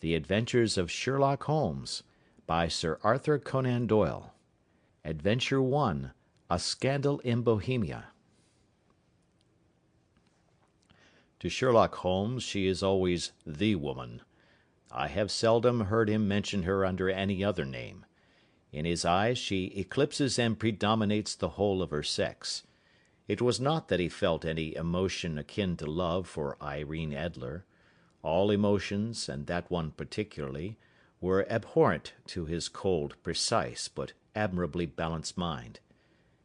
The Adventures of Sherlock Holmes, by Sir Arthur Conan Doyle. Adventure 1, A Scandal in Bohemia. To Sherlock Holmes she is always the woman. I have seldom heard him mention her under any other name. In his eyes she eclipses and predominates the whole of her sex. It was not that he felt any emotion akin to love for Irene Adler. All emotions, and that one particularly, were abhorrent to his cold, precise, but admirably balanced mind.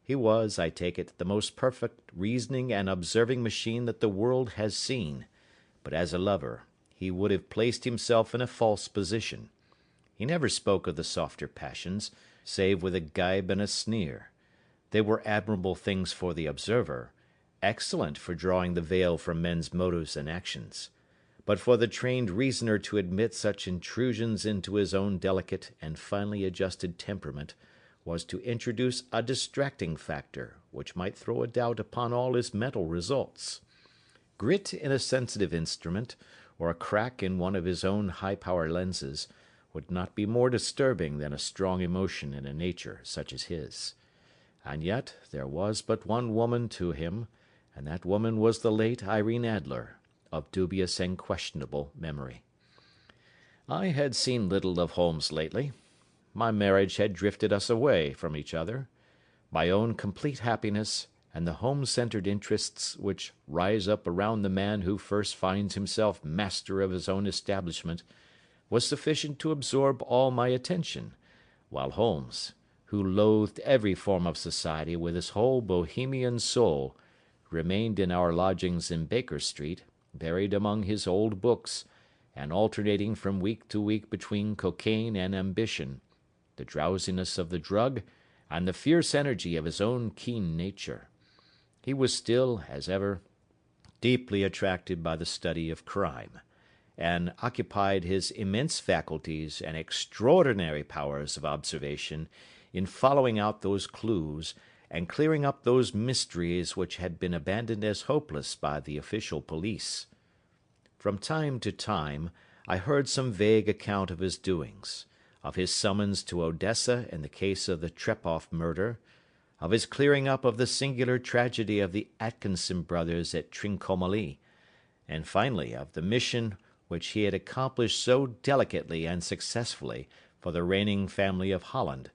He was, I take it, the most perfect reasoning and observing machine that the world has seen, but as a lover he would have placed himself in a false position. He never spoke of the softer passions, save with a gibe and a sneer. They were admirable things for the observer, excellent for drawing the veil from men's motives and actions. But for the trained reasoner to admit such intrusions into his own delicate and finely adjusted temperament was to introduce a distracting factor which might throw a doubt upon all his mental results. Grit in a sensitive instrument, or a crack in one of his own high-power lenses, would not be more disturbing than a strong emotion in a nature such as his. And yet there was but one woman to him, and that woman was the late Irene Adler, of dubious and questionable memory. I had seen little of Holmes lately. My marriage had drifted us away from each other. My own complete happiness, and the home-centered interests which rise up around the man who first finds himself master of his own establishment, was sufficient to absorb all my attention, while Holmes, who loathed every form of society with his whole Bohemian soul, remained in our lodgings in Baker Street, buried among his old books, and alternating from week to week between cocaine and ambition, the drowsiness of the drug, and the fierce energy of his own keen nature. He was still, as ever, deeply attracted by the study of crime, and occupied his immense faculties and extraordinary powers of observation in following out those clues and clearing up those mysteries which had been abandoned as hopeless by the official police. From time to time I heard some vague account of his doings, of his summons to Odessa in the case of the Trepoff murder, of his clearing up of the singular tragedy of the Atkinson brothers at Trincomalee, and finally of the mission which he had accomplished so delicately and successfully for the reigning family of Holland.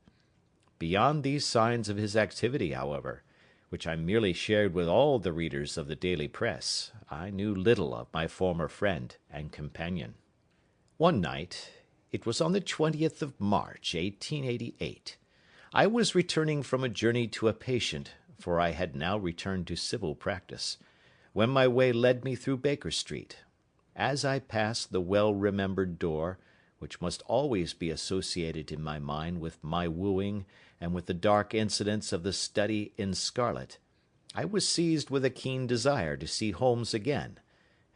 Beyond these signs of his activity, however, which I merely shared with all the readers of the daily press, I knew little of my former friend and companion. One night, it was on the 20th of March, 1888, I was returning from a journey to a patient, for I had now returned to civil practice, when my way led me through Baker Street. As I passed the well-remembered door, which must always be associated in my mind with my wooing and with the dark incidents of the study in scarlet, I was seized with a keen desire to see Holmes again,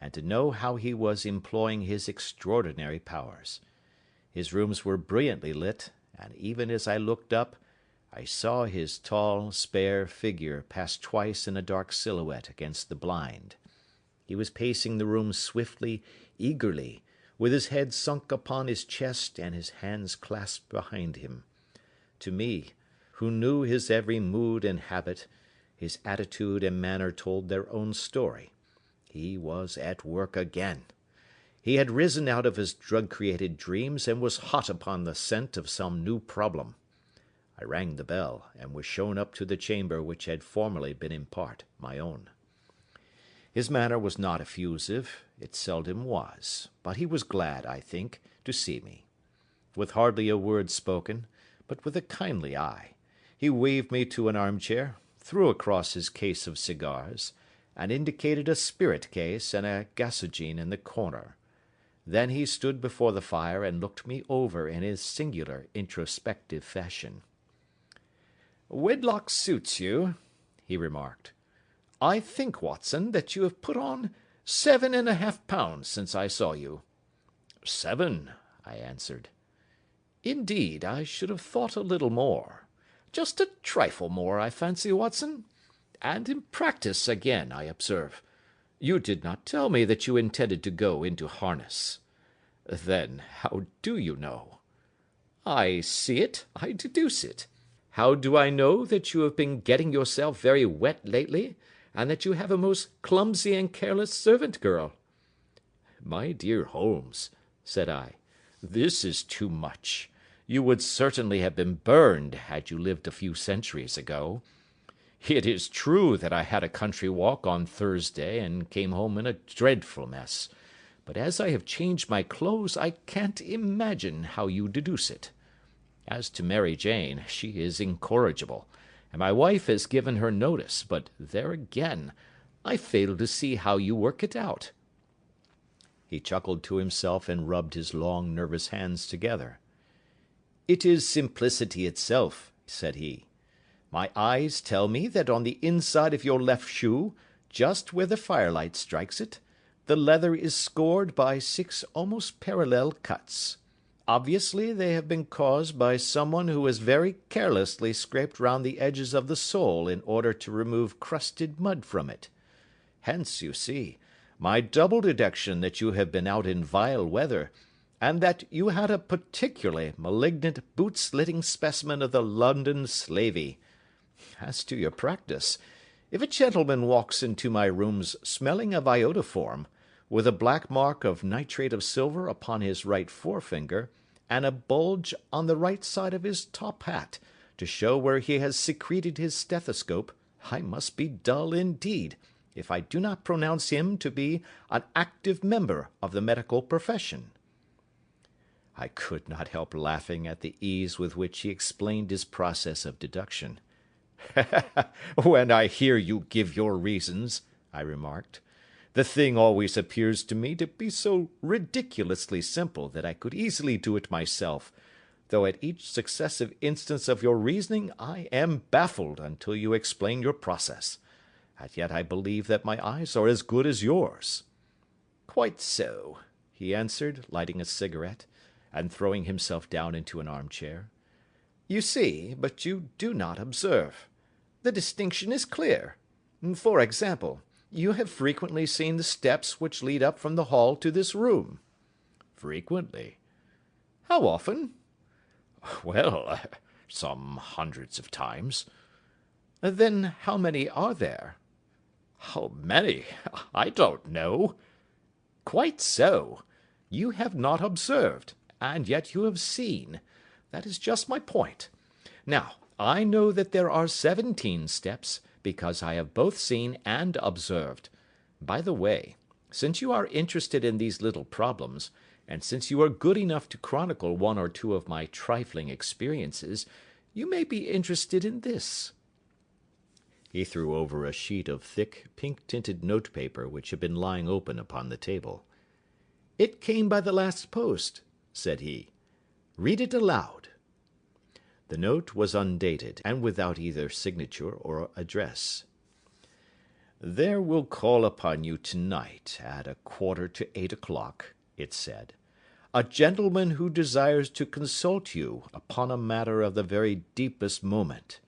and to know how he was employing his extraordinary powers. His rooms were brilliantly lit, and even as I looked up, I saw his tall, spare figure pass twice in a dark silhouette against the blind. He was pacing the room swiftly, eagerly, with his head sunk upon his chest and his hands clasped behind him. To me, who knew his every mood and habit, his attitude and manner told their own story. He was at work again. He had risen out of his drug-created dreams and was hot upon the scent of some new problem. I rang the bell, and was shown up to the chamber which had formerly been in part my own. His manner was not effusive, it seldom was, but he was glad, I think, to see me. With hardly a word spoken, but with a kindly eye, he waved me to an armchair, threw across his case of cigars, and indicated a spirit case and a gasogene in the corner. Then he stood before the fire and looked me over in his singular introspective fashion. "Wedlock suits you," he remarked. "I think, Watson, that you have put on 7½ pounds since I saw you." "7," I answered. "Indeed, I should have thought a little more. Just a trifle more, I fancy, Watson. And in practice again, I observe. You did not tell me that you intended to go into harness." Then how do you know? I see it, I deduce it. How do I know that you have been getting yourself very wet lately, and that you have a most clumsy and careless servant girl? My dear Holmes, said I, this is too much. You would certainly have been burned had you lived a few centuries ago. It is true that I had a country walk on Thursday and came home in a dreadful mess, but as I have changed my clothes, I can't imagine how you deduce it. As to Mary Jane, she is incorrigible, and my wife has given her notice, but there again, I fail to see how you work it out. He chuckled to himself and rubbed his long, nervous hands together. It is simplicity itself, said he. My eyes tell me that on the inside of your left shoe, just where the firelight strikes it, the leather is scored by 6 almost parallel cuts. Obviously, they have been caused by someone who has very carelessly scraped round the edges of the sole in order to remove crusted mud from it. Hence, you see, my double deduction that you have been out in vile weather, and that you had a particularly malignant boot-slitting specimen of the London slavey. As to your practice, if a gentleman walks into my rooms smelling of iodoform, with a black mark of nitrate of silver upon his right forefinger, and a bulge on the right side of his top hat, to show where he has secreted his stethoscope, I must be dull indeed, if I do not pronounce him to be an active member of the medical profession. I could not help laughing at the ease with which he explained his process of deduction. When I hear you give your reasons, I remarked, the thing always appears to me to be so ridiculously simple that I could easily do it myself, though at each successive instance of your reasoning I am baffled until you explain your process. And yet I believe that my eyes are as good as yours. Quite so, he answered, lighting a cigarette, and throwing himself down into an armchair. You see, but you do not observe. The distinction is clear. For example, you have frequently seen the steps which lead up from the hall to this room. Frequently. How often? Well, some hundreds of times. Then how many are there? How many? I don't know. Quite so. You have not observed, and yet you have seen. That is just my point. Now, I know that there are 17 steps, because I have both seen and observed. By the way, since you are interested in these little problems, and since you are good enough to chronicle one or two of my trifling experiences, you may be interested in this. He threw over a sheet of thick, pink-tinted notepaper which had been lying open upon the table. It came by the last post, said he. Read it aloud. The note was undated, and without either signature or address. There will call upon you tonight at 7:45, it said, a gentleman who desires to consult you upon a matter of the very deepest moment.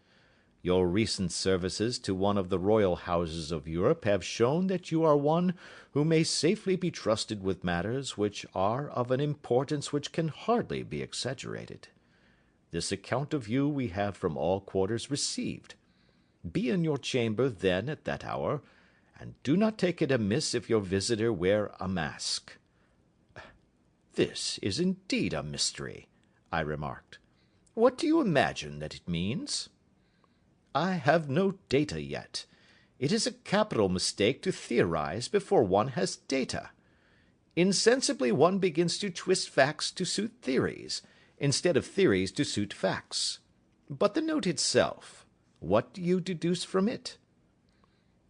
Your recent services to one of the royal houses of Europe have shown that you are one who may safely be trusted with matters which are of an importance which can hardly be exaggerated. This account of you we have from all quarters received. Be in your chamber then at that hour, and do not take it amiss if your visitor wear a mask. This is indeed a mystery, I remarked. What do you imagine that it means? I have no data yet. It is a capital mistake to theorize before one has data. Insensibly one begins to twist facts to suit theories, instead of theories to suit facts. But the note itself, what do you deduce from it?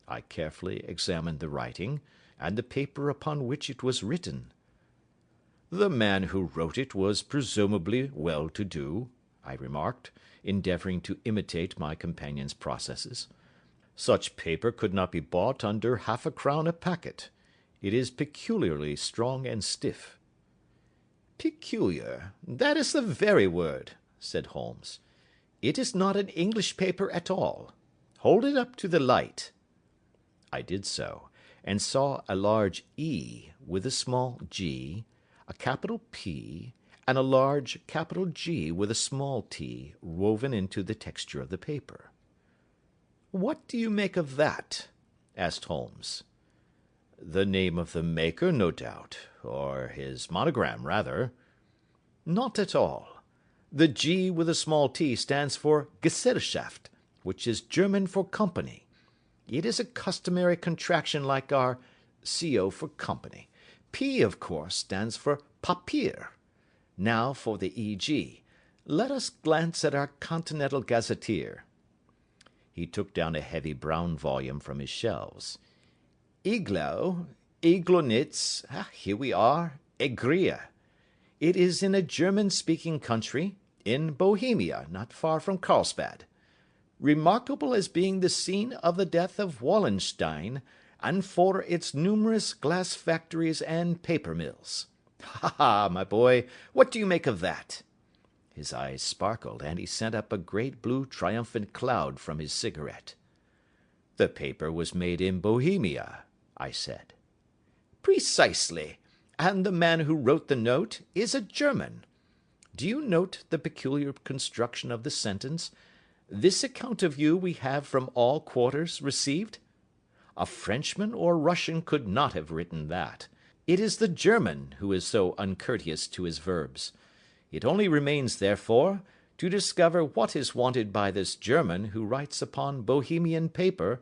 I carefully examined the writing, and the paper upon which it was written. The man who wrote it was presumably well-to-do, I remarked, endeavouring to imitate my companion's processes. Such paper could not be bought under 1/2 crown a packet. It is peculiarly strong and stiff. Peculiar, that is the very word, said Holmes. It is not an English paper at all. Hold it up to the light. I did so, and saw a large E with a small g, a capital P, and a large capital G with a small t woven into the texture of the paper. "What do you make of that?" asked Holmes. "The name of the maker, no doubt, or his monogram, rather." "Not at all. The G with a small t stands for Gesellschaft, which is German for company. It is a customary contraction like our CO for company. P, of course, stands for Papier. Now for the EG. Let us glance at our Continental Gazetteer." He took down a heavy brown volume from his shelves. Iglonitz, here we are, Egria. It is in a German-speaking country, in Bohemia, not far from Carlsbad. Remarkable as being the scene of the death of Wallenstein, and for its numerous glass factories and paper mills. Ha, my boy, what do you make of that?" His eyes sparkled, and he sent up a great blue triumphant cloud from his cigarette. "The paper was made in Bohemia," I said. "Precisely, and the man who wrote the note is a German. Do you note the peculiar construction of the sentence? 'This account of you we have from all quarters received'? A Frenchman or Russian could not have written that. It is the German who is so uncourteous to his verbs. It only remains, therefore, to discover what is wanted by this German who writes upon Bohemian paper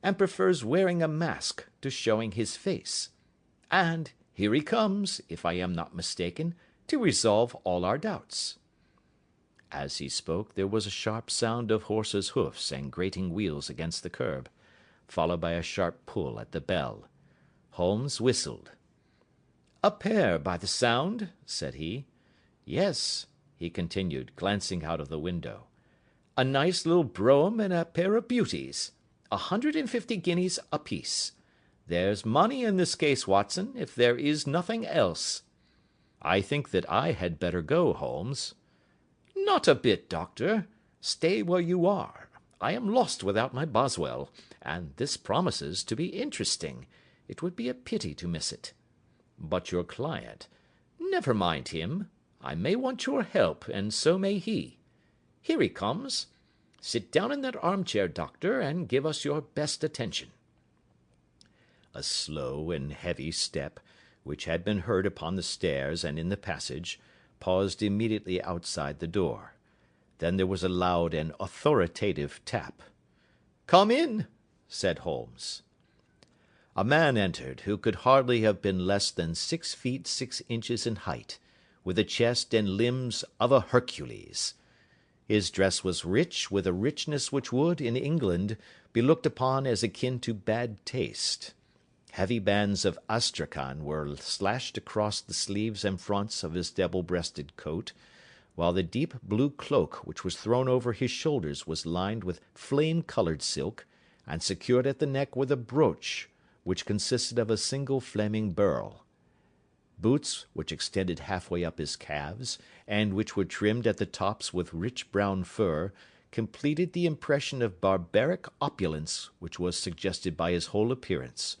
and prefers wearing a mask to showing his face. And here he comes, if I am not mistaken, to resolve all our doubts." As he spoke, there was a sharp sound of horses' hoofs and grating wheels against the curb, followed by a sharp pull at the bell. Holmes whistled. "A pair, by the sound," said he. "Yes," he continued, glancing out of the window. "A nice little brougham and a pair of beauties. 150 guineas apiece. There's money in this case, Watson, if there is nothing else." "I think that I had better go, Holmes." "Not a bit, Doctor. Stay where you are. I am lost without my Boswell, and this promises to be interesting. It would be a pity to miss it." "But your client—" "Never mind him. I may want your help, and so may he. Here he comes. Sit down in that armchair, Doctor, and give us your best attention." A slow and heavy step, which had been heard upon the stairs and in the passage, paused immediately outside the door. Then there was a loud and authoritative tap. "Come in," said Holmes. A man entered, who could hardly have been less than 6 feet 6 inches in height, with the chest and limbs of a Hercules. His dress was rich, with a richness which would, in England, be looked upon as akin to bad taste. Heavy bands of astrakhan were slashed across the sleeves and fronts of his double-breasted coat, while the deep blue cloak which was thrown over his shoulders was lined with flame-coloured silk, and secured at the neck with a brooch, which consisted of a single flaming beryl. Boots, which extended halfway up his calves, and which were trimmed at the tops with rich brown fur, completed the impression of barbaric opulence which was suggested by his whole appearance.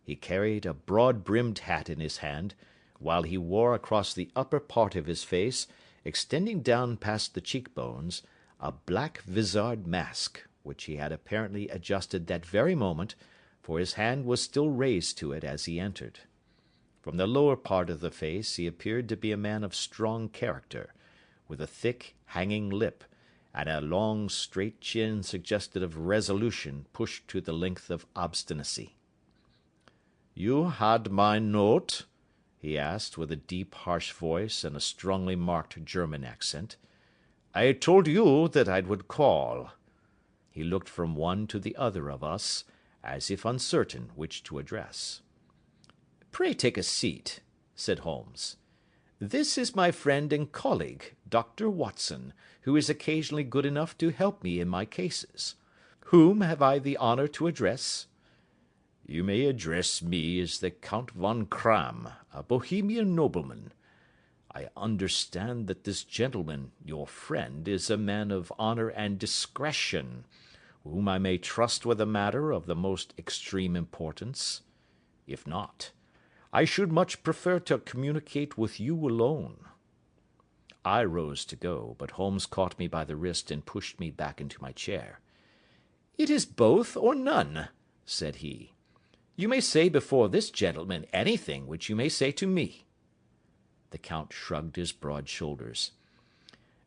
He carried a broad-brimmed hat in his hand, while he wore across the upper part of his face, extending down past the cheekbones, a black vizard mask, which he had apparently adjusted that very moment, for his hand was still raised to it as he entered. From the lower part of the face he appeared to be a man of strong character, with a thick, hanging lip, and a long, straight chin suggestive of resolution pushed to the length of obstinacy. "You had my note?" he asked, with a deep, harsh voice and a strongly marked German accent. "I told you that I would call." He looked from one to the other of us, as if uncertain which to address. "Pray take a seat," said Holmes. "This is my friend and colleague, Dr. Watson, who is occasionally good enough to help me in my cases. Whom have I the honour to address?" "You may address me as the Count von Kramm, a Bohemian nobleman. I understand that this gentleman, your friend, is a man of honour and discretion, whom I may trust with a matter of the most extreme importance. If not, I should much prefer to communicate with you alone." I rose to go, but Holmes caught me by the wrist and pushed me back into my chair. "It is both or none," said he. "You may say before this gentleman anything which you may say to me." The Count shrugged his broad shoulders.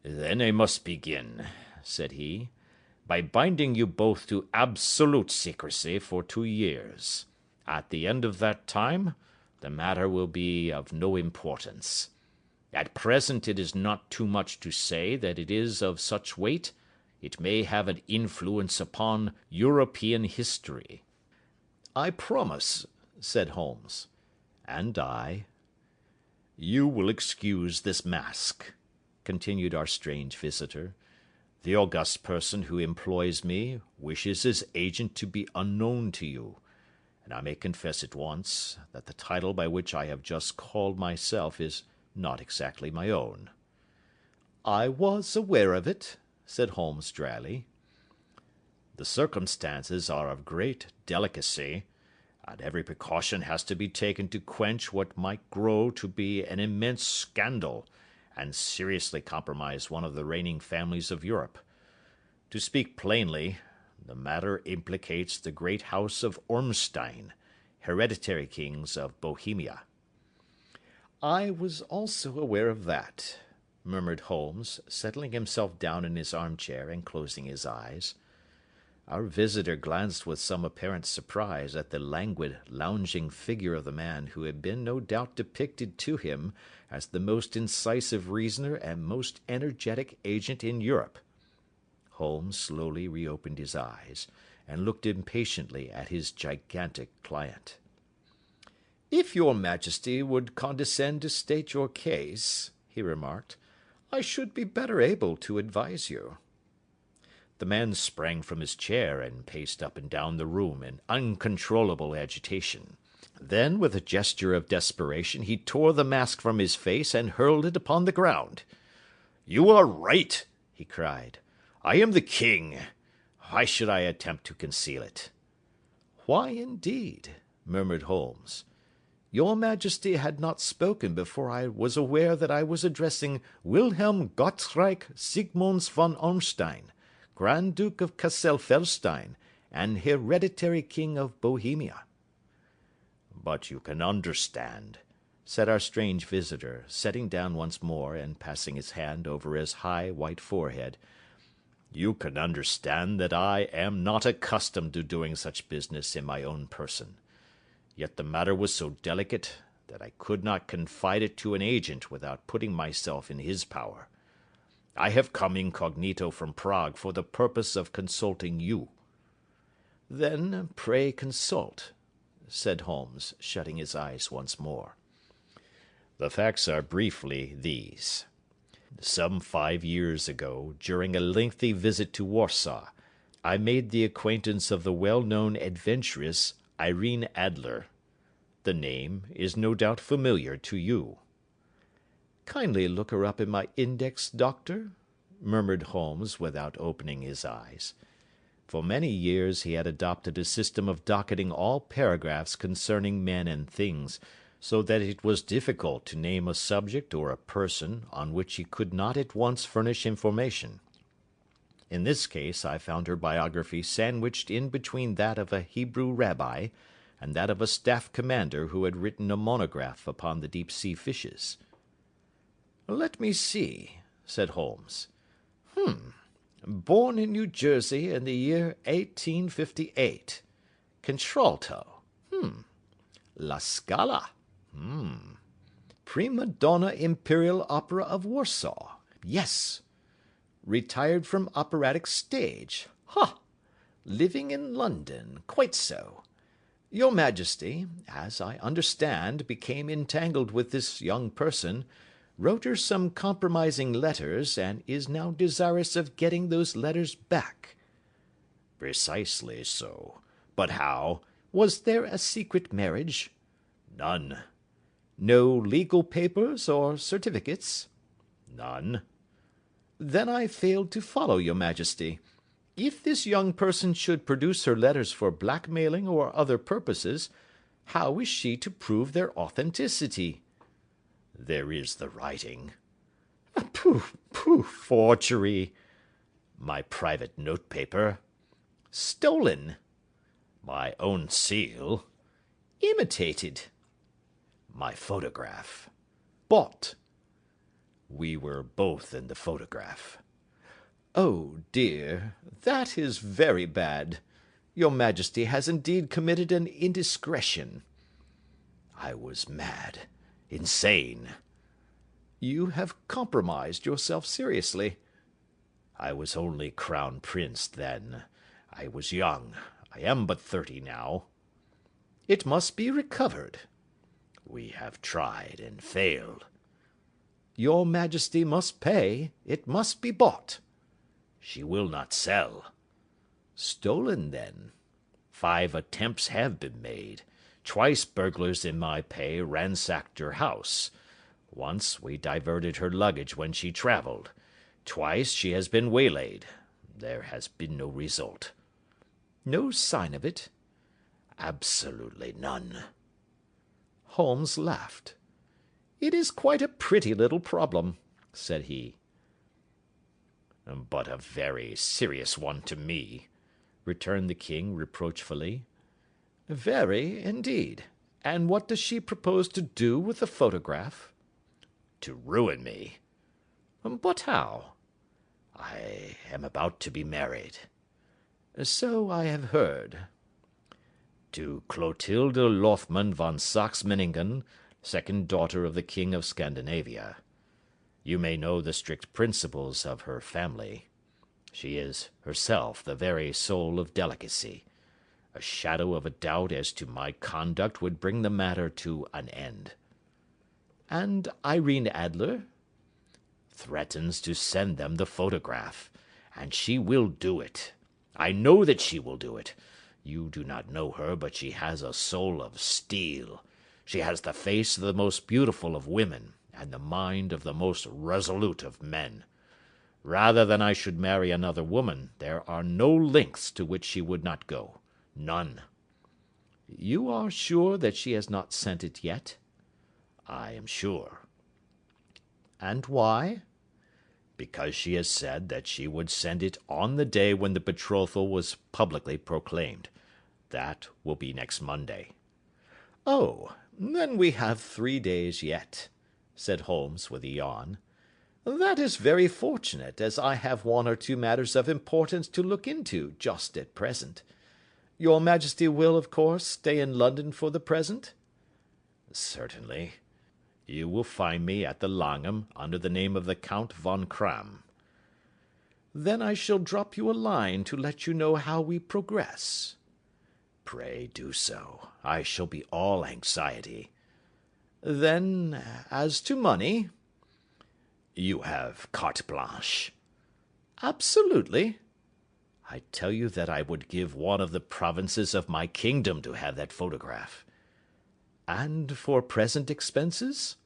"Then I must begin," said he, "by binding you both to absolute secrecy for 2 years. At the end of that time, the matter will be of no importance. At present it is not too much to say that it is of such weight, it may have an influence upon European history." "I promise," said Holmes. "And I." "You will excuse this mask," continued our strange visitor. "The august person who employs me wishes his agent to be unknown to you, and I may confess at once that the title by which I have just called myself is not exactly my own." "I was aware of it," said Holmes dryly. "The circumstances are of great delicacy, and every precaution has to be taken to quench what might grow to be an immense scandal, and seriously compromise one of the reigning families of Europe. To speak plainly, the matter implicates the great house of Ormstein, hereditary kings of Bohemia." "I was also aware of that," murmured Holmes, settling himself down in his armchair and closing his eyes. Our visitor glanced with some apparent surprise at the languid, lounging figure of the man who had been no doubt depicted to him as the most incisive reasoner and most energetic agent in Europe. Holmes slowly reopened his eyes, and looked impatiently at his gigantic client. "If your Majesty would condescend to state your case," he remarked, "I should be better able to advise you." The man sprang from his chair and paced up and down the room in uncontrollable agitation. Then, with a gesture of desperation, he tore the mask from his face and hurled it upon the ground. "You are right," he cried. "I am the king. Why should I attempt to conceal it?" "Why, indeed?" murmured Holmes. "Your Majesty had not spoken before I was aware that I was addressing Wilhelm Gottschalk Sigmunds von Ormstein, Grand Duke of Cassel-Felstein, and hereditary king of Bohemia." "But you can understand," said our strange visitor, sitting down once more and passing his hand over his high white forehead, "you can understand that I am not accustomed to doing such business in my own person. Yet the matter was so delicate that I could not confide it to an agent without putting myself in his power. I have come incognito from Prague for the purpose of consulting you." "Then pray consult," said Holmes, shutting his eyes once more. "The facts are briefly these. Some 5 years ago, during a lengthy visit to Warsaw, I made the acquaintance of the well-known adventuress Irene Adler. The name is no doubt familiar to you." "Kindly look her up in my index, doctor," murmured Holmes without opening his eyes. For many years he had adopted a system of docketing all paragraphs concerning men and things, so that it was difficult to name a subject or a person on which he could not at once furnish information. In this case I found her biography sandwiched in between that of a Hebrew rabbi and that of a staff commander who had written a monograph upon the deep-sea fishes. "Let me see," said Holmes. Born in New Jersey in the year 1858. Contralto. La Scala. Prima donna Imperial Opera of Warsaw. Yes. Retired from operatic stage. Ha! Living in London. Quite so. Your Majesty, as I understand, became entangled with this young person, wrote her some compromising letters, and is now desirous of getting those letters back." "Precisely so. But how? Was there a secret marriage?" "None." "No legal papers or certificates?" "None." "Then I failed to follow your Majesty. If this young person should produce her letters for blackmailing or other purposes, How is she to prove their authenticity? There is the writing. Pooh, pooh, forgery. My private notepaper. Stolen. My own seal. Imitated. My photograph. Bought. We were both in the photograph. Oh, dear, that is very bad. Your Majesty has indeed committed an indiscretion. I was mad, insane. You have compromised yourself seriously. I was only crown prince then. I was young. I am but 30 now. It must be recovered. We have tried and failed. Your Majesty must pay. It must be bought. She will not sell. Stolen, then. 5 attempts have been made. Twice burglars in my pay ransacked her house. Once we diverted her luggage when she traveled. Twice she has been waylaid. There has been no result. No sign of it? Absolutely none. Holmes laughed. It is quite a pretty little problem, said he. But a very serious one to me, returned the king reproachfully. Very, indeed. And what does she propose to do with the photograph? To ruin me. But how? I am about to be married. So I have heard. To Clotilde Lothman von Saxe-Meiningen, second daughter of the King of Scandinavia. You may know the strict principles of her family. She is herself the very soul of delicacy. A shadow of a doubt as to my conduct would bring the matter to an end. And Irene Adler? Threatens to send them the photograph, and she will do it. I know that she will do it. You do not know her, but she has a soul of steel. She has the face of the most beautiful of women, and the mind of the most resolute of men. Rather than I should marry another woman, there are no lengths to which she would not go. None. You are sure that she has not sent it yet? I am sure. And why? Because she has said that she would send it on the day when the betrothal was publicly proclaimed. That will be next Monday. Oh, then we have 3 days yet, said Holmes with a yawn. That is very fortunate, as I have 1 or 2 matters of importance to look into just at present. Your Majesty will, of course, stay in London for the present? Certainly. You will find me at the Langham under the name of the Count von Kram. Then I shall drop you a line to let you know how we progress. Pray do so. I shall be all anxiety. Then, as to money? You have carte blanche. Absolutely. I tell you that I would give 1 of the provinces of my kingdom to have that photograph. And for present expenses?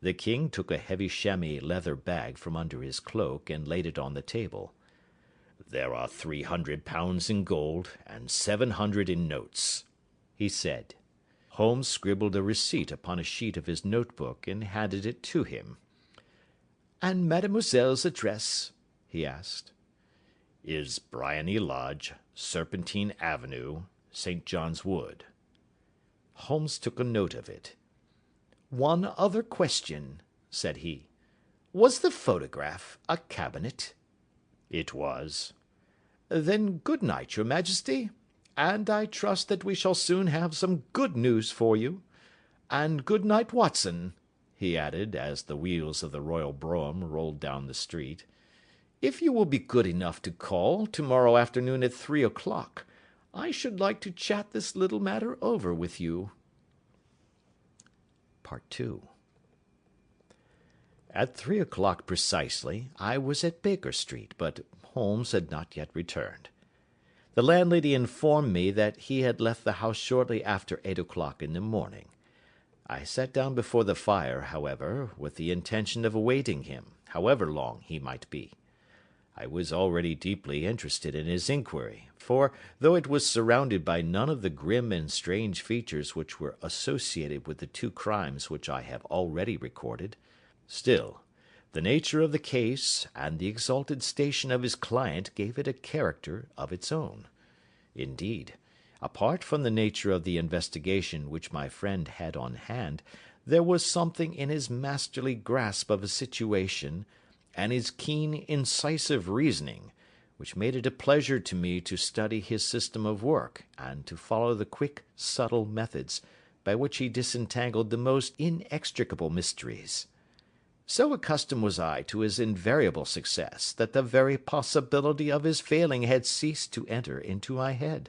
The king took a heavy chamois leather bag from under his cloak and laid it on the table. There are 300 pounds in gold and 700 in notes, he said. Holmes scribbled a receipt upon a sheet of his notebook and handed it to him. And mademoiselle's address? He asked. Is Briony Lodge, Serpentine Avenue, St. John's Wood. Holmes took a note of it. 1 other question, said he. Was the photograph a cabinet? It was. Then good night, your Majesty, and I trust that we shall soon have some good news for you. And good night, Watson, he added, as the wheels of the royal brougham rolled down the street. If you will be good enough to call tomorrow afternoon at 3 o'clock, I should like to chat this little matter over with you. Part 2. At 3 o'clock precisely, I was at Baker Street, but Holmes had not yet returned. The landlady informed me that he had left the house shortly after 8 o'clock in the morning. I sat down before the fire, however, with the intention of awaiting him, however long he might be. I was already deeply interested in his inquiry, for, though it was surrounded by none of the grim and strange features which were associated with the two crimes which I have already recorded, still, the nature of the case and the exalted station of his client gave it a character of its own. Indeed, apart from the nature of the investigation which my friend had on hand, there was something in his masterly grasp of a situation, and his keen, incisive reasoning, which made it a pleasure to me to study his system of work, and to follow the quick, subtle methods by which he disentangled the most inextricable mysteries. So accustomed was I to his invariable success, that the very possibility of his failing had ceased to enter into my head.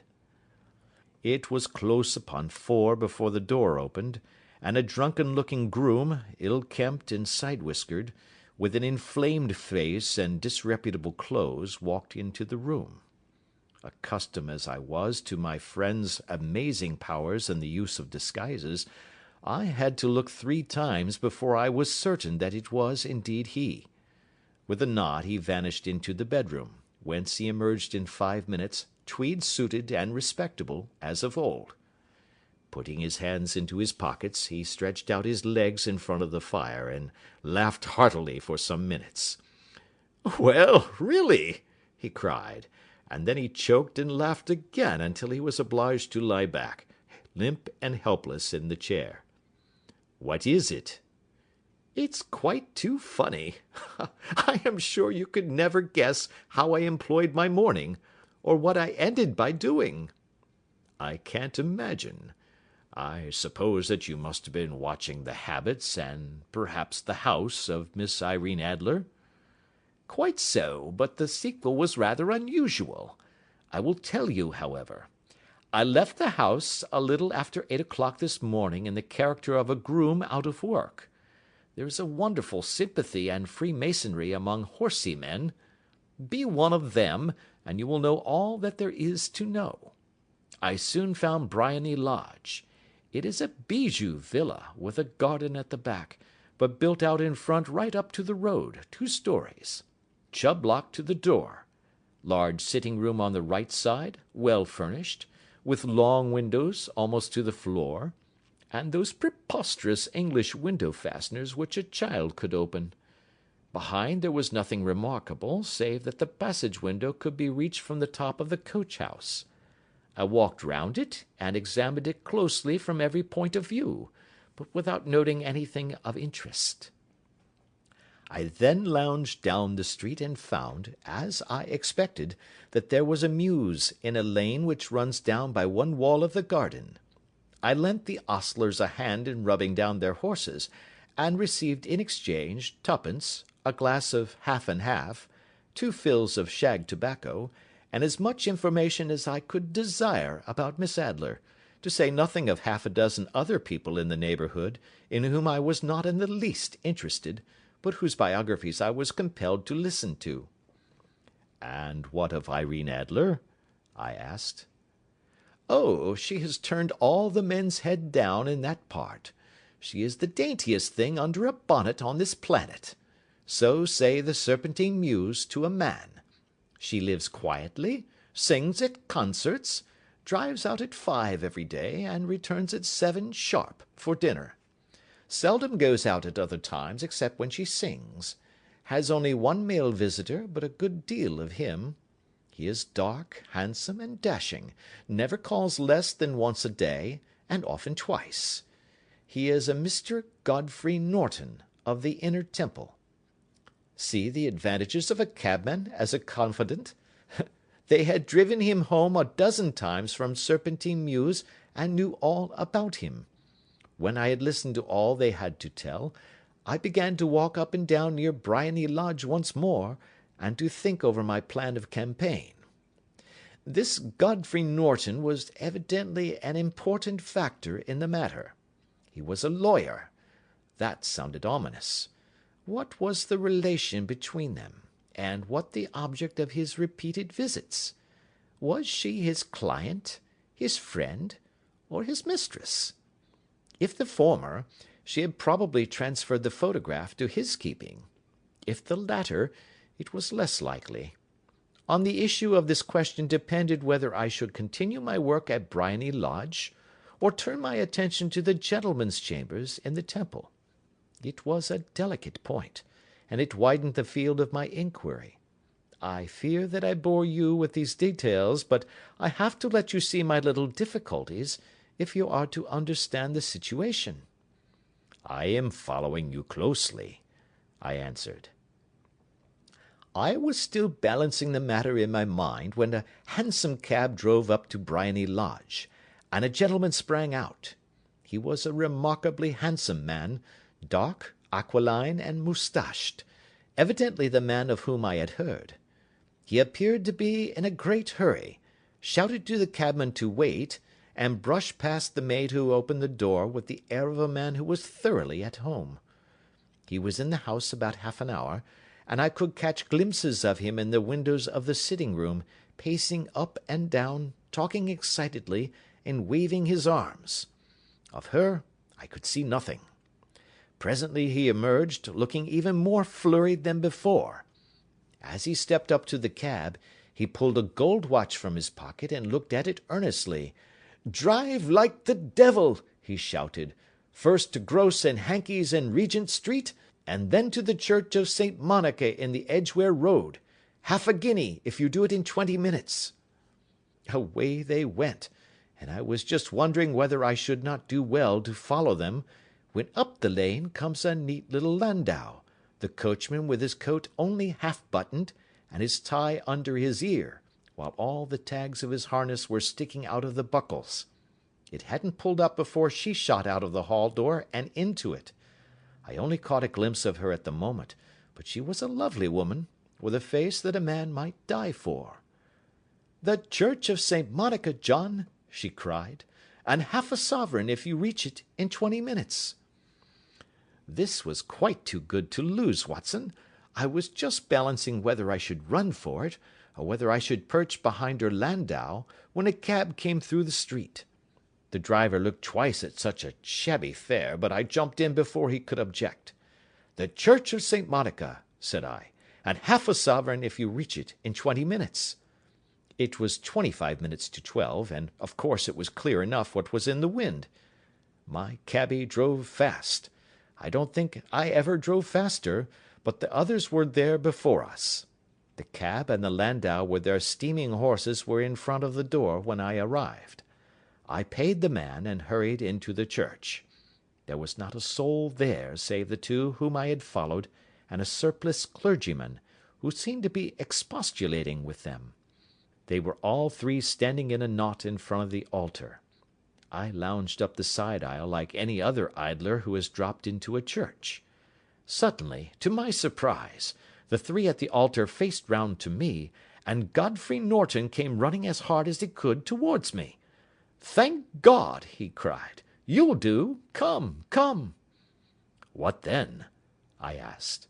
It was close upon 4 before the door opened, and a drunken-looking groom, ill-kempt and side-whiskered, with an inflamed face and disreputable clothes, walked into the room. Accustomed as I was to my friend's amazing powers in the use of disguises, I had to look 3 times before I was certain that it was indeed he. With a nod he vanished into the bedroom, whence he emerged in 5 minutes, tweed-suited and respectable as of old. Putting his hands into his pockets, he stretched out his legs in front of the fire, and laughed heartily for some minutes. "Well, really!" he cried, and then he choked and laughed again until he was obliged to lie back, limp and helpless, in the chair. "What is it?" "It's quite too funny. I am sure you could never guess how I employed my morning, or what I ended by doing." "I can't imagine. I suppose that you must have been watching the habits, and perhaps the house, of Miss Irene Adler?" "Quite so, but the sequel was rather unusual. I will tell you, however. I left the house a little after 8 o'clock this morning in the character of a groom out of work. There is a wonderful sympathy and freemasonry among horsey men. Be one of them, and you will know all that there is to know. I soon found Briony Lodge. It is a bijou villa, with a garden at the back, but built out in front right up to the road, 2 stories. Chubb lock to the door. Large sitting room on the right side, well furnished, with long windows almost to the floor, and those preposterous English window fasteners which a child could open. Behind there was nothing remarkable, save that the passage window could be reached from the top of the coach-house. I walked round it, and examined it closely from every point of view, but without noting anything of interest. I then lounged down the street and found, as I expected, that there was a mews in a lane which runs down by one wall of the garden. I lent the ostlers a hand in rubbing down their horses, and received in exchange 2d, a glass of half and half, 2 fills of shag tobacco, and as much information as I could desire about Miss Adler, to say nothing of half a dozen other people in the neighbourhood, in whom I was not in the least interested, but whose biographies I was compelled to listen to. "And what of Irene Adler?" I asked. "Oh, she has turned all the men's head down in that part. She is the daintiest thing under a bonnet on this planet. So say the Serpentine Mews to a man. She lives quietly, sings at concerts, drives out at 5 every day, and returns at 7 sharp for dinner. Seldom goes out at other times except when she sings. Has only 1 male visitor, but a good deal of him. He is dark, handsome, and dashing, never calls less than once a day, and often twice. He is a Mr. Godfrey Norton, of the Inner Temple. See the advantages of a cabman as a confidant. They had driven him home a dozen times from Serpentine Mews, and knew all about him. When I had listened to all they had to tell, I began to walk up and down near Briony Lodge once more, and to think over my plan of campaign. This Godfrey Norton was evidently an important factor in the matter. He was a lawyer. That sounded ominous. What was the relation between them, and what the object of his repeated visits? Was she his client, his friend, or his mistress? If the former, she had probably transferred the photograph to his keeping. If the latter, it was less likely. On the issue of this question depended whether I should continue my work at Briony Lodge, or turn my attention to the gentlemen's chambers in the Temple. It was a delicate point, and it widened the field of my inquiry. I fear that I bore you with these details, but I have to let you see my little difficulties, if you are to understand the situation. I am following you closely, I answered. I was still balancing the matter in my mind when a hansom cab drove up to Briony Lodge, and a gentleman sprang out. He was a remarkably handsome man, dark, aquiline, and moustached, evidently the man of whom I had heard. He appeared to be in a great hurry, shouted to the cabman to wait, and brushed past the maid who opened the door with the air of a man who was thoroughly at home. He was in the house about half an hour, and I could catch glimpses of him in the windows of the sitting-room, pacing up and down, talking excitedly, and waving his arms. Of her I could see nothing. Presently he emerged, looking even more flurried than before. As he stepped up to the cab, he pulled a gold watch from his pocket and looked at it earnestly. "Drive like the devil!" he shouted. "First to Gross and Hankey's in Regent Street, and then to the Church of St. Monica in the Edgware Road. Half a guinea if you do it in 20 minutes." Away they went, and I was just wondering whether I should not do well to follow them, when up the lane comes a neat little landau, the coachman with his coat only half buttoned, and his tie under his ear, while all the tags of his harness were sticking out of the buckles. It hadn't pulled up before she shot out of the hall door and into it. I only caught a glimpse of her at the moment, but she was a lovely woman, with a face that a man might die for. "The Church of St. Monica, John," she cried, "and half a sovereign if you reach it in 20 minutes. This was quite too good to lose, Watson. I was just balancing whether I should run for it, or whether I should perch behind her landau, when a cab came through the street. The driver looked twice at such a shabby fare, but I jumped in before he could object. "The Church of St. Monica," said I, "and half a sovereign if you reach it in 20 minutes. It was 25 minutes to 12, and of course it was clear enough what was in the wind. My cabby drove fast. I don't think I ever drove faster, but the others were there before us. The cab and the landau with their steaming horses were in front of the door when I arrived. I paid the man and hurried into the church. There was not a soul there save the two whom I had followed, and a surpliced clergyman, who seemed to be expostulating with them. They were all three standing in a knot in front of the altar. I lounged up the side aisle like any other idler who has dropped into a church. Suddenly, to my surprise, the three at the altar faced round to me, and Godfrey Norton came running as hard as he could towards me. "Thank God!" he cried. "You'll do. Come, come." "What then?" I asked.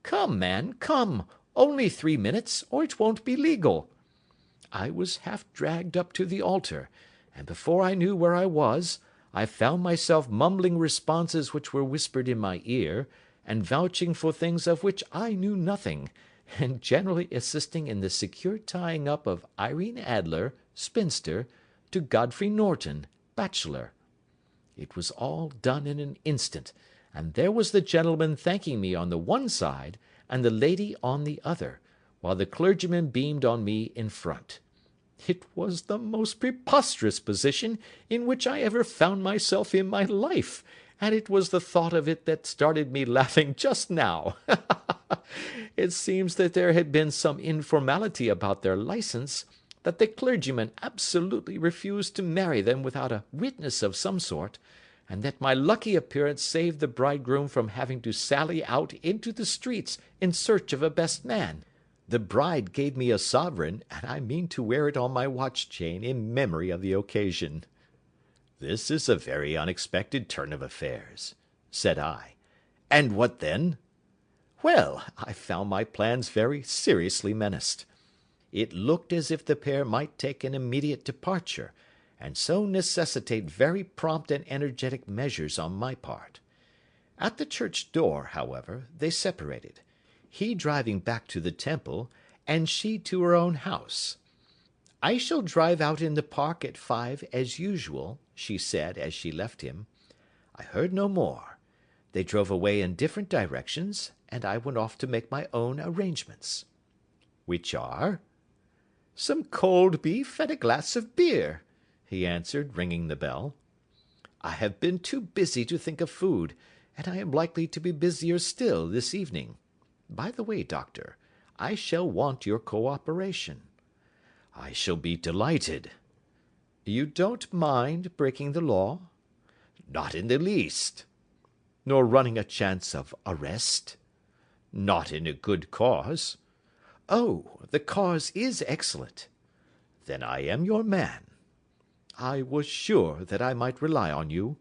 "Come, man, come. Only 3 minutes, or it won't be legal." I was half dragged up to the altar, and before I knew where I was, I found myself mumbling responses which were whispered in my ear, and vouching for things of which I knew nothing, and generally assisting in the secure tying up of Irene Adler, spinster, to Godfrey Norton, bachelor. It was all done in an instant, and there was the gentleman thanking me on the one side, and the lady on the other, while the clergyman beamed on me in front. It was the most preposterous position in which I ever found myself in my life, and it was the thought of it that started me laughing just now. It seems that there had been some informality about their licence, that the clergyman absolutely refused to marry them without a witness of some sort, and that my lucky appearance saved the bridegroom from having to sally out into the streets in search of a best man. The bride gave me a sovereign, and I mean to wear it on my watch chain in memory of the occasion." "This is a very unexpected turn of affairs," said I. "And what then?" "Well, I found my plans very seriously menaced. It looked as if the pair might take an immediate departure, and so necessitate very prompt and energetic measures on my part. At the church door, however, they separated, he driving back to the Temple, and she to her own house. I shall drive out in the park at 5 as usual, she said as she left him. I heard no more. They drove away in different directions, and I went off to make my own arrangements. Which are? Some cold beef and a glass of beer, he answered, ringing the bell. I have been too busy to think of food, and I am likely to be busier still this evening. By the way, Doctor, I shall want your cooperation. I shall be delighted. You don't mind breaking the law? Not in the least. Nor running a chance of arrest? Not in a good cause. Oh, the cause is excellent. Then I am your man. I was sure that I might rely on you.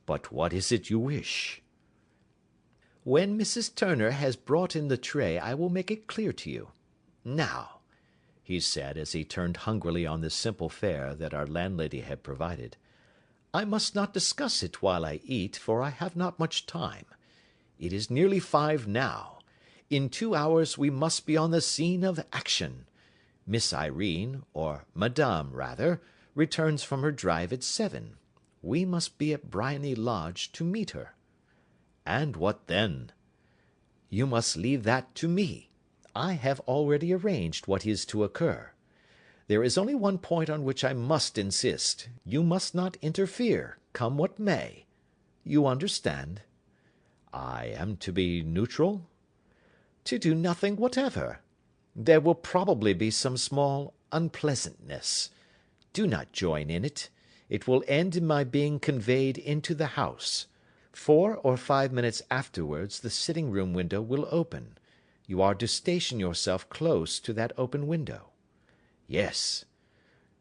But what is it you wish? When Mrs. Turner has brought in the tray, I will make it clear to you. Now, he said, as he turned hungrily on the simple fare that our landlady had provided, I must not discuss it while I eat, for I have not much time. It is nearly 5 now. In 2 hours we must be on the scene of action. Miss Irene, or Madame rather, returns from her drive at 7. We must be at Briony Lodge to meet her. And what then? You must leave that to me. I have already arranged what is to occur. There is only one point on which I must insist. You must not interfere, come what may. You understand? I am to be neutral? To do nothing whatever. There will probably be some small unpleasantness. Do not join in it. It will end in my being conveyed into the house. 4 or 5 minutes afterwards the sitting-room window will open. You are to station yourself close to that open window. Yes.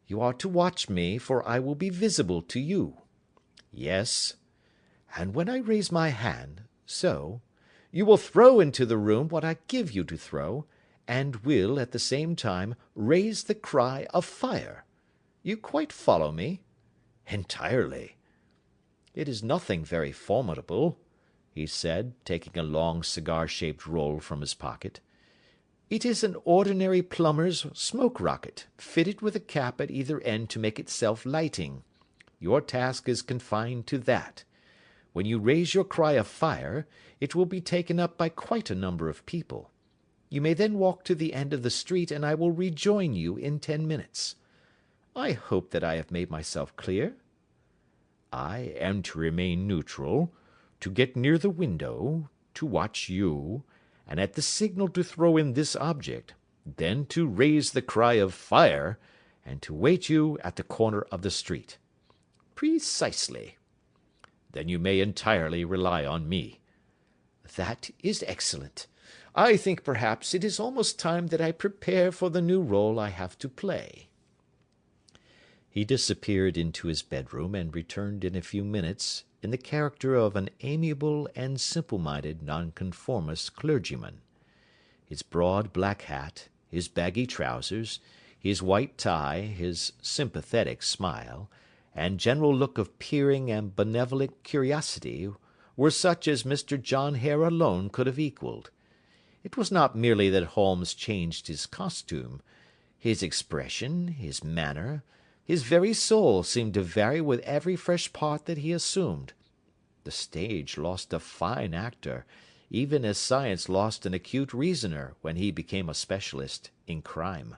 You are to watch me, for I will be visible to you. Yes. And when I raise my hand, so, you will throw into the room what I give you to throw, and will, at the same time, raise the cry of fire. You quite follow me? Entirely. It is nothing very formidable, he said, taking a long cigar-shaped roll from his pocket. It is an ordinary plumber's smoke rocket, fitted with a cap at either end to make it self-lighting. Your task is confined to that. When you raise your cry of fire, it will be taken up by quite a number of people. You may then walk to the end of the street, and I will rejoin you in 10 minutes. I hope that I have made myself clear. I am to remain neutral, to get near the window, to watch you, and at the signal to throw in this object, then to raise the cry of fire, and to wait you at the corner of the street. Precisely. Then you may entirely rely on me. That is excellent. I think perhaps it is almost time that I prepare for the new role I have to play. He disappeared into his bedroom, and returned in a few minutes in the character of an amiable and simple-minded nonconformist clergyman. His broad black hat, his baggy trousers, his white tie, his sympathetic smile, and general look of peering and benevolent curiosity were such as Mr. John Hare alone could have equalled. It was not merely that Holmes changed his costume. His expression, his manner, his very soul seemed to vary with every fresh part that he assumed. The stage lost a fine actor, even as science lost an acute reasoner when he became a specialist in crime.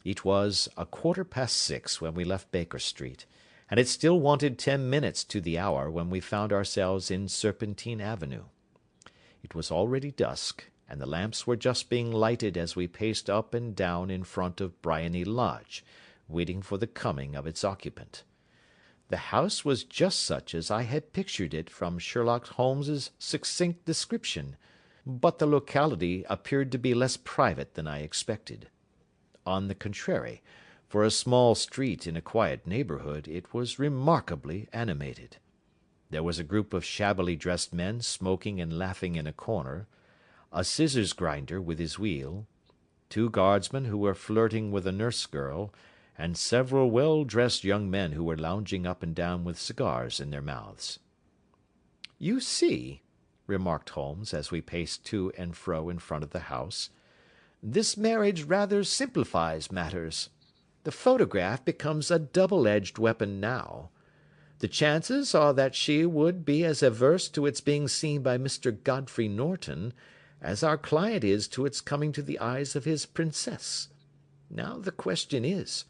It was 6:15 when we left Baker Street, and it still wanted 10 minutes to the hour when we found ourselves in Serpentine Avenue. It was already dusk, and the lamps were just being lighted as we paced up and down in front of Briony Lodge, waiting for the coming of its occupant. The house was just such as I had pictured it from Sherlock Holmes's succinct description, but the locality appeared to be less private than I expected. On the contrary, for a small street in a quiet neighbourhood, it was remarkably animated. There was a group of shabbily dressed men smoking and laughing in a corner, a scissors grinder with his wheel, 2 guardsmen who were flirting with a nurse-girl, and several well-dressed young men who were lounging up and down with cigars in their mouths. "You see," remarked Holmes, as we paced to and fro in front of the house, This marriage rather simplifies matters. The photograph becomes a double-edged weapon now. The chances are that she would be as averse to its being seen by Mr. Godfrey Norton as our client is to its coming to the eyes of his princess. Now the question is,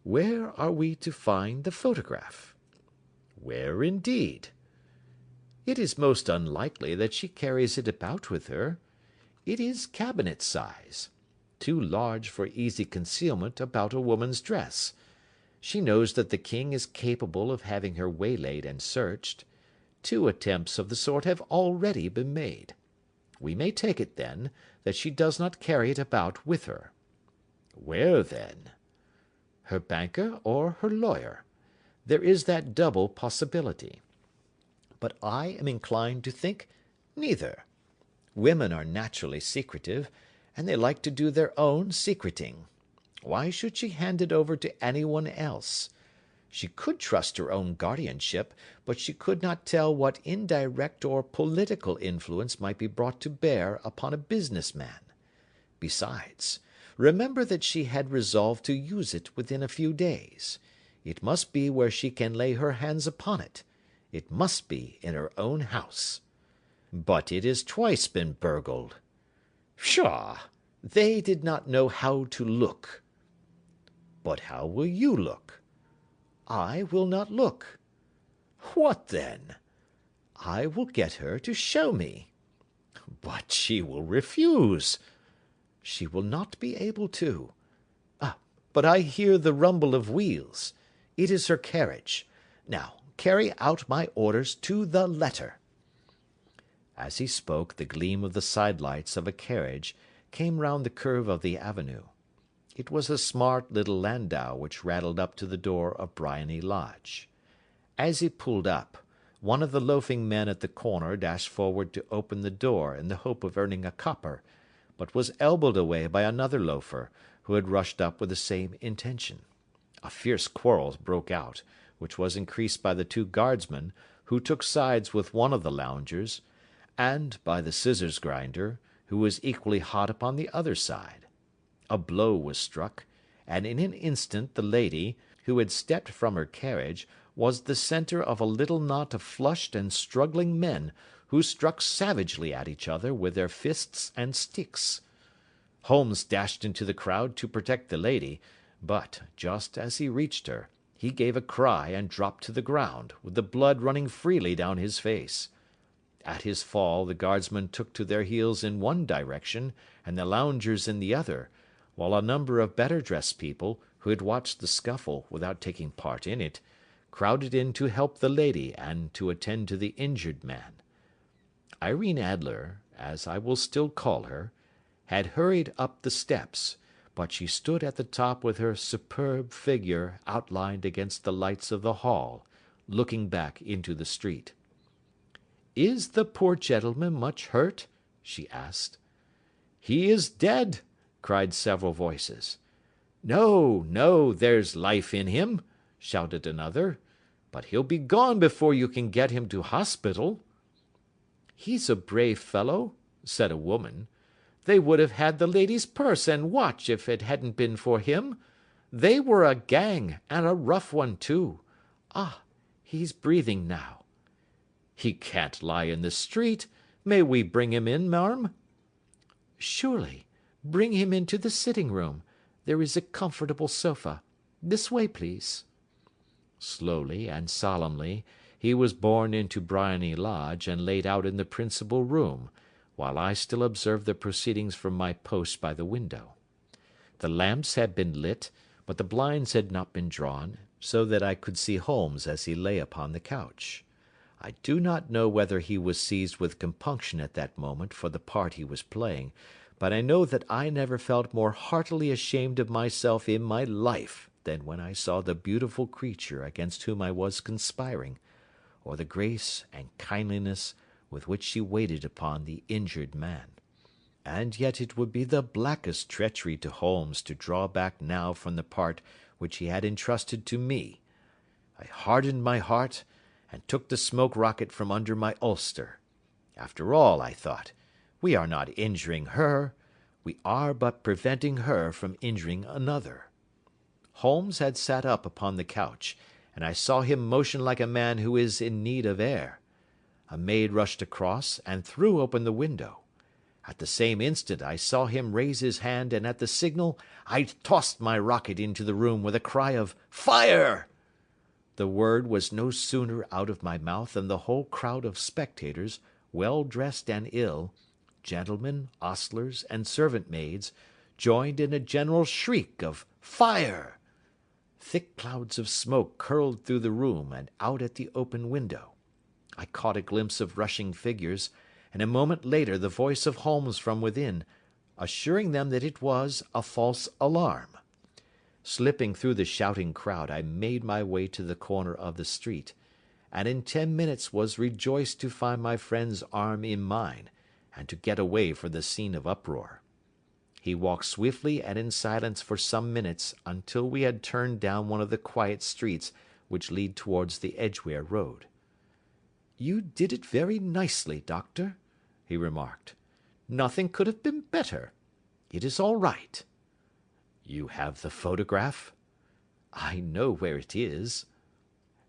where are we to find the photograph? Where indeed? It is most unlikely that she carries it about with her. It is cabinet size, too large for easy concealment about a woman's dress. She knows that the king is capable of having her waylaid and searched. 2 attempts of the sort have already been made. We may take it, then, that she does not carry it about with her. Where, then? Her banker or her lawyer. There is that double possibility. But I am inclined to think neither. Women are naturally secretive, and they like to do their own secreting. Why should she hand it over to anyone else? She could trust her own guardianship, but she could not tell what indirect or political influence might be brought to bear upon a business man. Besides, remember that she had resolved to use it within a few days. It must be where she can lay her hands upon it. It must be in her own house. But it has twice been burgled. Pshaw! They did not know how to look. But how will you look? I will not look. What then? I will get her to show me. But she will refuse. She will not be able to. But I hear the rumble of wheels. It is her carriage. Now, carry out my orders to the letter. As he spoke, the gleam of the side-lights of a carriage came round the curve of the avenue. It was a smart little landau which rattled up to the door of Briony Lodge. As he pulled up, one of the loafing men at the corner dashed forward to open the door in the hope of earning a copper, but was elbowed away by another loafer, who had rushed up with the same intention. A fierce quarrel broke out, which was increased by the 2 guardsmen, who took sides with one of the loungers, and by the scissors grinder, who was equally hot upon the other side. A blow was struck, and in an instant the lady, who had stepped from her carriage, was the centre of a little knot of flushed and struggling men, who struck savagely at each other with their fists and sticks. Holmes dashed into the crowd to protect the lady, but, just as he reached her, he gave a cry and dropped to the ground, with the blood running freely down his face. At his fall the guardsmen took to their heels in one direction, and the loungers in the other, while a number of better-dressed people, who had watched the scuffle without taking part in it, crowded in to help the lady and to attend to the injured man. Irene Adler, as I will still call her, had hurried up the steps, but she stood at the top with her superb figure outlined against the lights of the hall, looking back into the street. "Is the poor gentleman much hurt?" she asked. "He is dead," cried several voices. "No, no, there's life in him," shouted another, "but he'll be gone before you can get him to hospital." "He's a brave fellow," said a woman. "They would have had the lady's purse and watch if it hadn't been for him. They were a gang, and a rough one too. Ah, he's breathing now." "He can't lie in the street. May we bring him in, marm?" "Surely. Bring him into the sitting-room. There is a comfortable sofa. This way, please." Slowly and solemnly he was borne into Briony Lodge and laid out in the principal room, while I still observed the proceedings from my post by the window. The lamps had been lit, but the blinds had not been drawn, so that I could see Holmes as he lay upon the couch. I do not know whether he was seized with compunction at that moment for the part he was playing, but I know that I never felt more heartily ashamed of myself in my life than when I saw the beautiful creature against whom I was conspiring, or the grace and kindliness with which she waited upon the injured man. And yet it would be the blackest treachery to Holmes to draw back now from the part which he had entrusted to me. I hardened my heart, and took the smoke rocket from under my ulster. After all, I thought, we are not injuring her. we are but preventing her from injuring another." Holmes had sat up upon the couch, and I saw him motion like a man who is in need of air. A maid rushed across and threw open the window. At the same instant I saw him raise his hand, and at the signal I tossed my rocket into the room with a cry of "Fire!" The word was no sooner out of my mouth than the whole crowd of spectators, well dressed and ill, gentlemen, ostlers, and servant maids, joined in a general shriek of "Fire!" Thick clouds of smoke curled through the room and out at the open window. I caught a glimpse of rushing figures, and a moment later the voice of Holmes from within, assuring them that it was a false alarm. Slipping through the shouting crowd, I made my way to the corner of the street, and in 10 minutes was rejoiced to find my friend's arm in mine, and to get away from the scene of uproar. He walked swiftly and in silence for some minutes until we had turned down one of the quiet streets which lead towards the Edgware Road. "You did it very nicely, Doctor," he remarked. "Nothing could have been better. It is all right." "You have the photograph?" "I know where it is."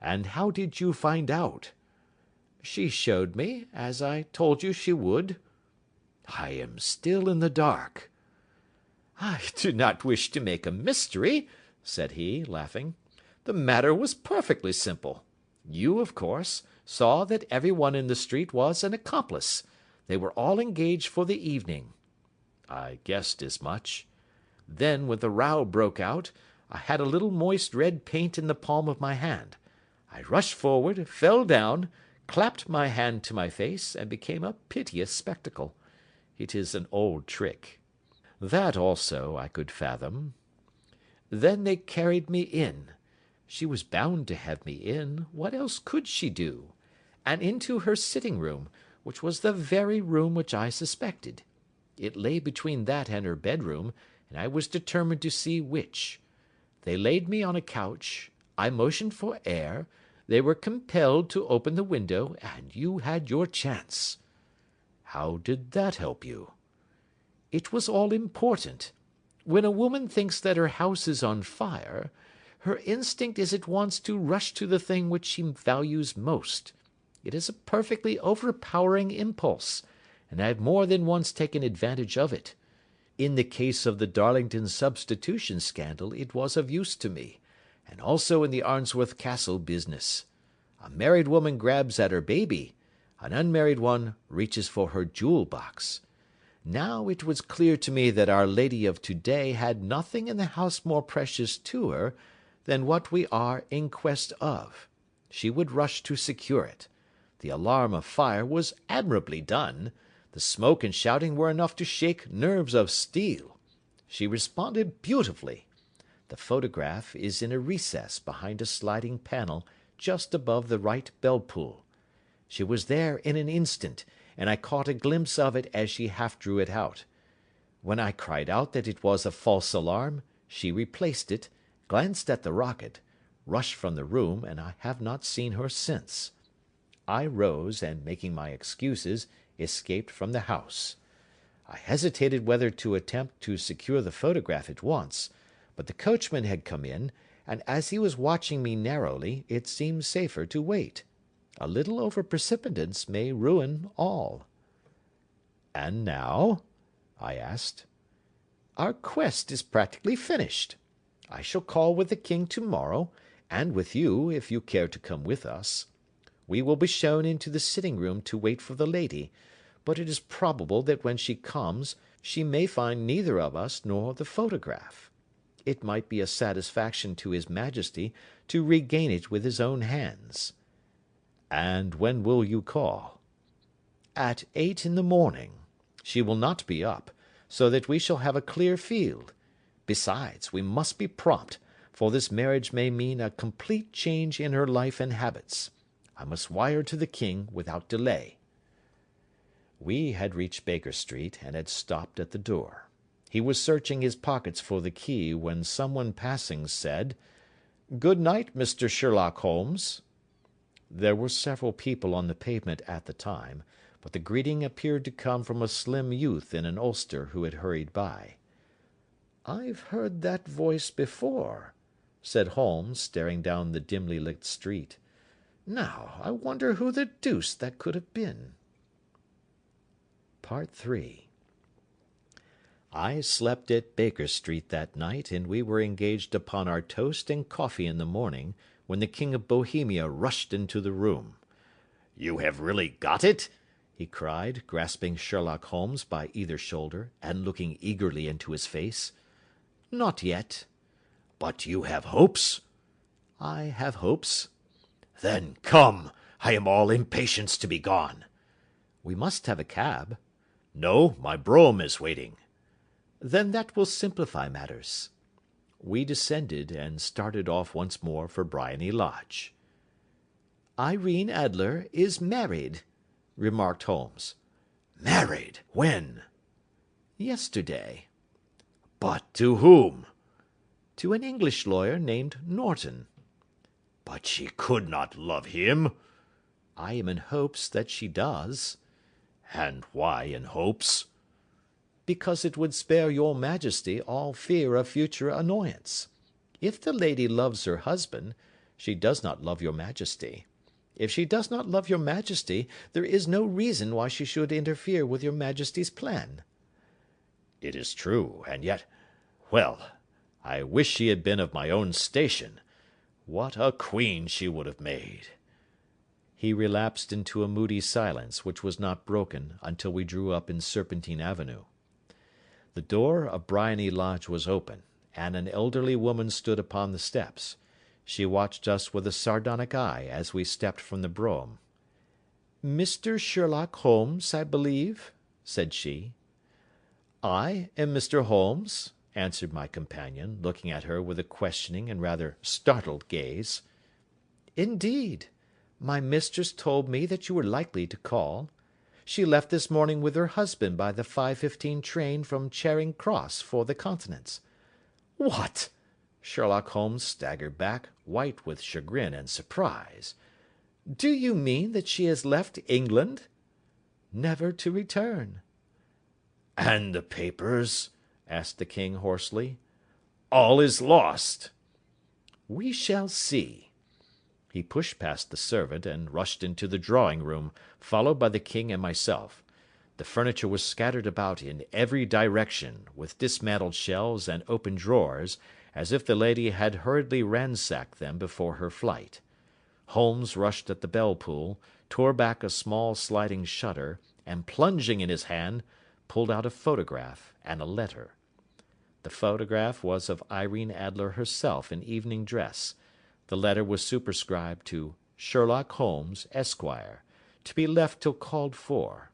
"And how did you find out?" "She showed me, as I told you she would." "I am still in the dark." "I do not wish to make a mystery," said he, laughing. "The matter was perfectly simple. You, of course, saw that everyone in the street was an accomplice. They were all engaged for the evening." "I guessed as much." "Then, when the row broke out, I had a little moist red paint in the palm of my hand. I rushed forward, fell down, clapped my hand to my face, and became a piteous spectacle. It is an old trick. That also I could fathom. Then they carried me in. She was bound to have me in. What else could she do? And into her sitting room, which was the very room which I suspected. It lay between that and her bedroom, and I was determined to see which. They laid me on a couch. I motioned for air. They were compelled to open the window, and you had your chance." "How did that help you?" "It was all important. When a woman thinks that her house is on fire, her instinct is at once to rush to the thing which she values most. It is a perfectly overpowering impulse, and I have more than once taken advantage of it. In the case of the Darlington substitution scandal it was of use to me, and also in the Arnsworth Castle business. A married woman grabs at her baby, an unmarried one reaches for her jewel box. Now it was clear to me that Our Lady of today had nothing in the house more precious to her than what we are in quest of. She would rush to secure it. The alarm of fire was admirably done. The smoke and shouting were enough to shake nerves of steel. She responded beautifully. The photograph is in a recess behind a sliding panel just above the right bell-pull. She was there in an instant, and I caught a glimpse of it as she half drew it out. When I cried out that it was a false alarm, she replaced it, glanced at the rocket, rushed from the room, and I have not seen her since. I rose, and making my excuses, escaped from the house. I hesitated whether to attempt to secure the photograph at once, but the coachman had come in, and as he was watching me narrowly, it seemed safer to wait. A little over-precipitance may ruin all. "And now?" I asked. "Our quest is practically finished. I shall call with the king to-morrow, and with you, if you care to come with us. We will be shown into the sitting-room to wait for the lady, but it is probable that when she comes she may find neither of us nor the photograph. It might be a satisfaction to his Majesty to regain it with his own hands." "And when will you call?" "At 8 in the morning. She will not be up, so that we shall have a clear field. Besides, we must be prompt, for this marriage may mean a complete change in her life and habits. I must wire to the king without delay." We had reached Baker Street, and had stopped at the door. He was searching his pockets for the key when someone passing said, "Good night, Mr. Sherlock Holmes." There were several people on the pavement at the time, but the greeting appeared to come from a slim youth in an ulster who had hurried by. "I've heard that voice before," said Holmes, staring down the dimly lit street. "Now, I wonder who the deuce that could have been." Part 3. I slept at Baker Street that night, and we were engaged upon our toast and coffee in the morning, when the King of Bohemia rushed into the room. "You have really got it?" he cried, grasping Sherlock Holmes by either shoulder, and looking eagerly into his face. "Not yet." "But you have hopes?" "I have hopes." "Then come, I am all impatience to be gone." "We must have a cab." "No, my brougham is waiting." "Then that will simplify matters." We descended, and started off once more for Briony Lodge. "Irene Adler is married," remarked Holmes. "Married? When?" "Yesterday." "But to whom?" "To an English lawyer named Norton." "But she could not love him." "I am in hopes that she does." "And why in hopes?" "Because it would spare your majesty all fear of future annoyance. If the lady loves her husband, she does not love your majesty. If she does not love your majesty, there is no reason why she should interfere with your majesty's plan." "It is true, and yet, well, I wish she had been of my own station. What a queen she would have made!" He relapsed into a moody silence, which was not broken until we drew up in Serpentine Avenue. The door of Briony Lodge was open, and an elderly woman stood upon the steps. She watched us with a sardonic eye as we stepped from the brougham. "Mr. Sherlock Holmes, I believe?" said she. "I am Mr. Holmes," answered my companion, looking at her with a questioning and rather startled gaze. "Indeed! My mistress told me that you were likely to call. She left this morning with her husband by the 5:15 train from Charing Cross for the Continent." "What!" Sherlock Holmes staggered back, white with chagrin and surprise. "Do you mean that she has left England?" "Never to return." "And the papers?" asked the king hoarsely. "All is lost." "We shall see." He pushed past the servant, and rushed into the drawing-room, followed by the king and myself. The furniture was scattered about in every direction, with dismantled shelves and open drawers, as if the lady had hurriedly ransacked them before her flight. Holmes rushed at the bell-pull, tore back a small sliding shutter, and, plunging in his hand, pulled out a photograph and a letter. The photograph was of Irene Adler herself in evening dress. The letter was superscribed to Sherlock Holmes, Esquire, to be left till called for.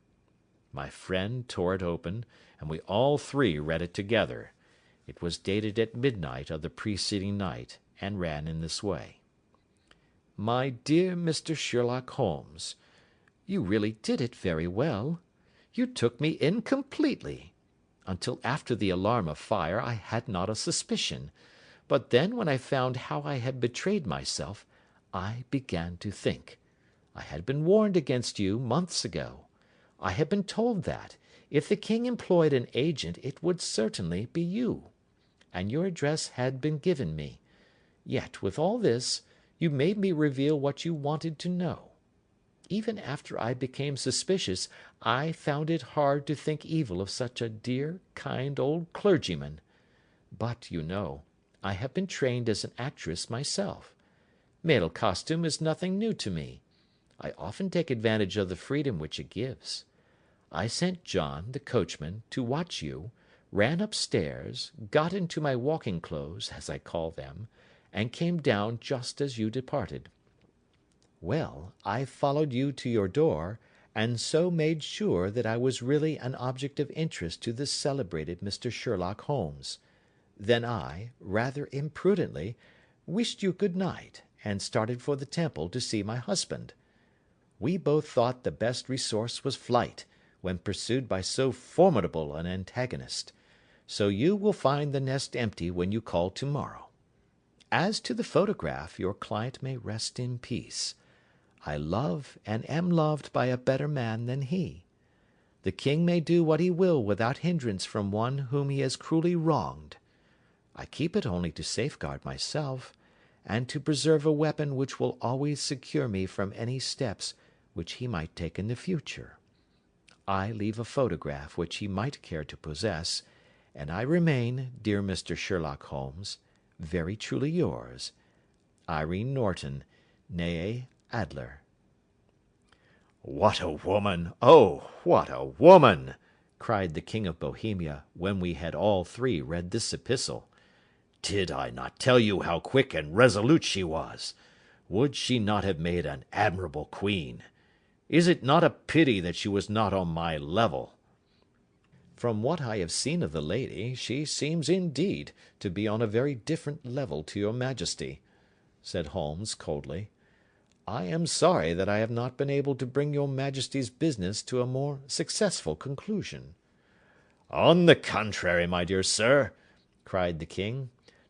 My friend tore it open, and we all three read it together. It was dated at midnight of the preceding night, and ran in this way: "My dear Mr. Sherlock Holmes, you really did it very well. You took me in completely. Until after the alarm of fire I had not a suspicion. But then, when I found how I had betrayed myself, I began to think. I had been warned against you months ago. I had been told that, if the king employed an agent, it would certainly be you. And your address had been given me. Yet, with all this, you made me reveal what you wanted to know. Even after I became suspicious, I found it hard to think evil of such a dear, kind old clergyman. But, you know, I have been trained as an actress myself. Male costume is nothing new to me. I often take advantage of the freedom which it gives. I sent John, the coachman, to watch you, ran upstairs, got into my walking clothes, as I call them, and came down just as you departed. Well, I followed you to your door, and so made sure that I was really an object of interest to the celebrated Mr. Sherlock Holmes. Then I, rather imprudently, wished you good night, and started for the Temple to see my husband. We both thought the best resource was flight, when pursued by so formidable an antagonist. So you will find the nest empty when you call to-morrow. As to the photograph, your client may rest in peace. I love and am loved by a better man than he. The king may do what he will without hindrance from one whom he has cruelly wronged. I keep it only to safeguard myself, and to preserve a weapon which will always secure me from any steps which he might take in the future. I leave a photograph which he might care to possess, and I remain, dear Mr. Sherlock Holmes, very truly yours, Irene Norton, née Adler. What a woman! Oh, what a woman! cried the King of Bohemia, when we had all three read this epistle. Did I not tell you how quick and resolute she was? Would she not have made an admirable queen? Is it not a pity that she was not on my level? From what I have seen of the lady, she seems indeed to be on a very different level to your Majesty, said Holmes coldly. I am sorry that I have not been able to bring your Majesty's business to a more successful conclusion. On the contrary, my dear sir, cried the king,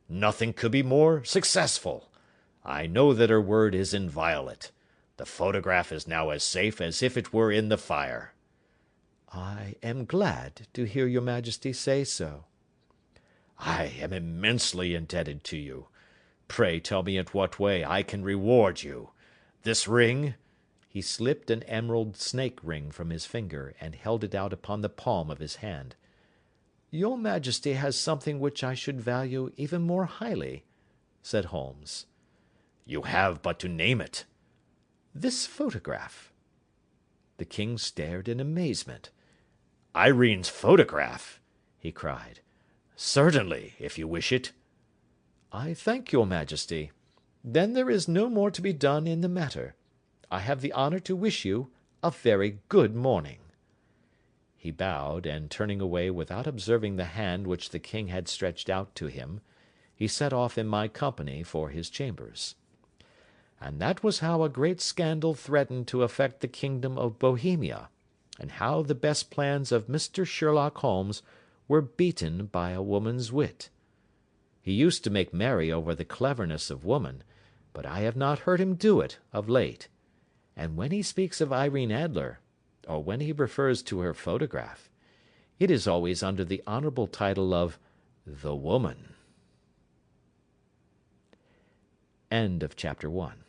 nothing could be more successful. I know that her word is inviolate. The photograph is now as safe as if it were in the fire. I am glad to hear your Majesty say so. I am immensely indebted to you. Pray tell me in what way I can reward you. This ring—" He slipped an emerald snake ring from his finger, and held it out upon the palm of his hand. "Your Majesty has something which I should value even more highly," said Holmes. "You have but to name it." "This photograph." The king stared in amazement. "Irene's photograph!" he cried. "Certainly, if you wish it." "I thank your Majesty. Then there is no more to be done in the matter. I have the honour to wish you a very good morning." He bowed, and turning away without observing the hand which the king had stretched out to him, he set off in my company for his chambers. And that was how a great scandal threatened to affect the kingdom of Bohemia, and how the best plans of Mr. Sherlock Holmes were beaten by a woman's wit. He used to make merry over the cleverness of woman, but I have not heard him do it of late, and when he speaks of Irene Adler, or when he refers to her photograph, it is always under the honourable title of the woman. End of chapter 1.